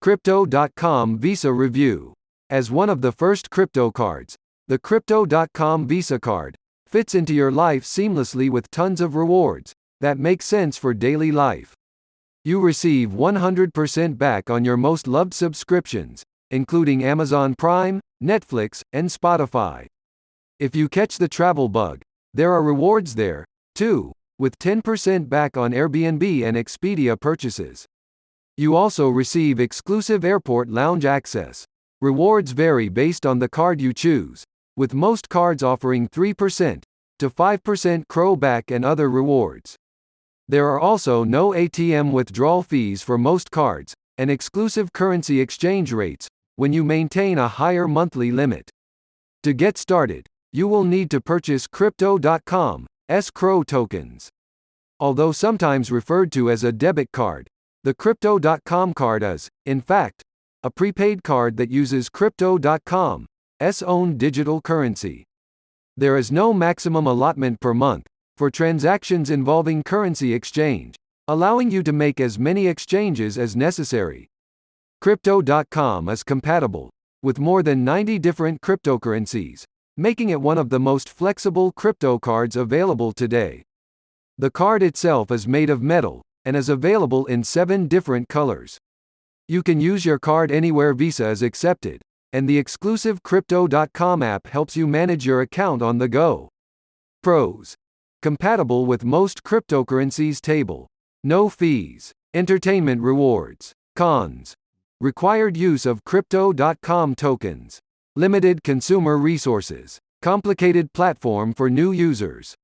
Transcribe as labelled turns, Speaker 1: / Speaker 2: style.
Speaker 1: Crypto.com Visa Review. As one of the first crypto cards, the Crypto.com Visa Card fits into your life seamlessly with tons of rewards that make sense for daily life. You receive 100% back on your most loved subscriptions, including Amazon Prime, Netflix, and Spotify. If you catch the travel bug, there are rewards there, too, with 10% back on Airbnb and Expedia purchases. You also receive exclusive airport lounge access. Rewards vary based on the card you choose, with most cards offering 3% to 5% back and other rewards. There are also no ATM withdrawal fees for most cards, and exclusive currency exchange rates when you maintain a higher monthly limit. To get started, you will need to purchase Crypto.com's CRO tokens. Although sometimes referred to as a debit card, the Crypto.com card is, in fact, a prepaid card that uses Crypto.com's own digital currency. There is no maximum allotment per month for transactions involving currency exchange, allowing you to make as many exchanges as necessary. Crypto.com is compatible with more than 90 different cryptocurrencies, making it one of the most flexible crypto cards available today. The card itself is made of metal and is available in 7 different colors. You can use your card anywhere Visa is accepted, and the exclusive Crypto.com app helps you manage your account on the go. Pros: compatible with most cryptocurrencies. Table: no fees. Entertainment rewards. Cons: required use of Crypto.com tokens. Limited consumer resources. Complicated platform for new users.